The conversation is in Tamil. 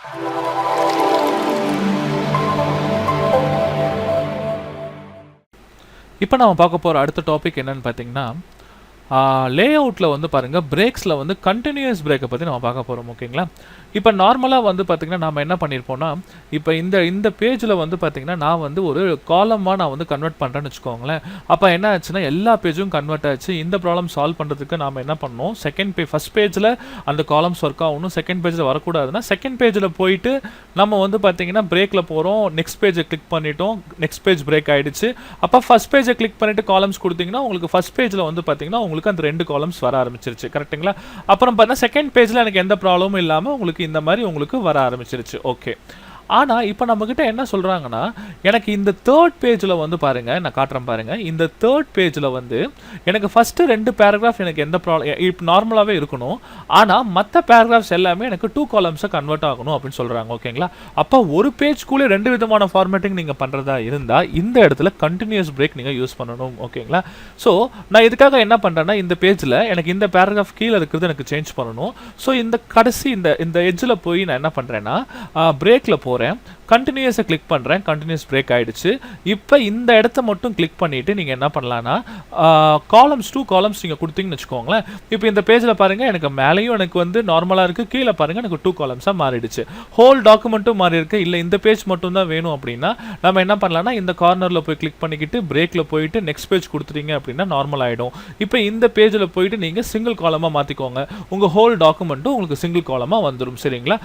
இப்போ நம்ம பார்க்க போகிற அடுத்த டாபிக் என்னன்னு பார்த்தீங்கன்னா, லே அவுட்டில் வந்து பாருங்கள், பிரேக்ஸில் வந்து கண்டினியூஸ் பிரேக்கை பற்றி நம்ம பார்க்க போகிறோம். ஓகேங்களா? இப்போ நார்மலாக வந்து பார்த்திங்கன்னா நம்ம என்ன பண்ணியிருப்போம்னா, இப்போ இந்த பேஜில் வந்து பார்த்திங்கன்னா நான் வந்து ஒரு காலமாக நான் வந்து கன்வெர்ட் பண்ணுறேன்னு வச்சுக்கோங்களேன். அப்போ என்ன ஆச்சுன்னா எல்லா பேஜும் கன்வெர்ட் ஆச்சு. இந்த ப்ராப்ளம் சால்வ் பண்ணுறதுக்கு நாம் என்ன பண்ணோம், ஃபஸ்ட் பேஜில் அந்த காலம்ஸ் ஒர்க் ஆகணும், செகண்ட் பேஜில் வரக்கூடாதுன்னா செகண்ட் பேஜில் போயிட்டு நம்ம வந்து பார்த்திங்கன்னா பிரேக்கில் போகிறோம், நெக்ஸ்ட் பேஜை கிளிக் பண்ணிட்டோம், நெக்ஸ்ட் பேஜ் பிரேக் ஆகிடுச்சு. அப்போ ஃபஸ்ட் பேஜை கிளிக் பண்ணிவிட்டு காலம்ஸ் கொடுத்தீங்கன்னா உங்களுக்கு ஃபஸ்ட் பேஜில் வந்து பார்த்திங்கன்னா உங்களுக்கு அந்த 2 காலம்ஸ் வர ஆரம்பிச்சிருச்சு. கரெக்டுங்களா? அப்புறம் பார்த்தீங்கன்னா செகண்ட் பேஜில் எனக்கு எந்த ப்ராப்ளமும் இல்லாமல் உங்களுக்கு இந்த மாதிரி உங்களுக்கு வர ஆரம்பிச்சிருச்சு. ஓகே. ஆனால் இப்போ நம்மக்கிட்ட என்ன சொல்கிறாங்கன்னா, எனக்கு இந்த தேர்ட் பேஜில் வந்து பாருங்கள், நான் காட்டுறேன் பாருங்கள். இந்த தேர்ட் பேஜில் வந்து எனக்கு ஃபஸ்ட்டு 2 பேராகிராஃப் எனக்கு எந்த ப்ராப்ளம் இப்போ நார்மலாகவே இருக்கணும். ஆனால் மற்ற பேராகிராஃப்ஸ் எல்லாமே எனக்கு 2 காலம்ஸை கன்வெர்ட் ஆகணும் அப்படின்னு சொல்கிறாங்க. ஓகேங்களா? அப்போ ஒரு பேஜ்க்குள்ளே 2 விதமான ஃபார்மேட்டிங் நீங்கள் பண்ணுறதா இருந்தால் இந்த இடத்துல கண்டினியூஸ் பிரேக் நீங்கள் யூஸ் பண்ணணும். ஓகேங்களா? ஸோ நான் இதுக்காக என்ன பண்ணுறேன்னா, இந்த பேஜில் எனக்கு இந்த பேராகிராஃப் கீழே இருக்கிறது எனக்கு சேஞ்ச் பண்ணணும். ஸோ இந்த கடைசி இந்த எட்ஜில் போய் நான் என்ன பண்ணுறேன்னா பிரேக்கில் போகிறேன், கண்டினியூஸை கிளிக் பண்ணுறேன், கண்டினியூஸ் பிரேக் ஆகிடுச்சு. இப்போ இந்த இடத்த மட்டும் கிளிக் பண்ணிவிட்டு நீங்கள் என்ன பண்ணலான்னா காலம்ஸ் 2 காலம்ஸ் நீங்கள் கொடுத்தீங்கன்னு வச்சுக்கோங்களேன். இப்போ இந்த பேஜில் பாருங்கள், எனக்கு மேலேயும் எனக்கு வந்து நார்மலாக இருக்குது, கீழே பாருங்கள் எனக்கு 2 காலம்ஸாக மாறிடுச்சு. ஹோல் டாக்குமெண்ட்டும் மாறி இருக்கு. இல்லை இந்த பேஜ் மட்டும் தான் வேணும் அப்படின்னா நம்ம என்ன பண்ணலாம்னா இந்த கார்னரில் போய் கிளிக் பண்ணிக்கிட்டு பிரேக்கில் போயிட்டு நெக்ஸ்ட் பேஜ் கொடுத்துட்டீங்க அப்படின்னா நார்மல் ஆகிடும். இப்போ இந்த பேஜில் போயிட்டு நீங்கள் சிங்கிள் காலமாக மாற்றிக்கோங்க, உங்கள் ஹோல் டாக்குமெண்ட்டும் உங்களுக்கு சிங்கிள் காலமாக வந்துடும். சரிங்களா?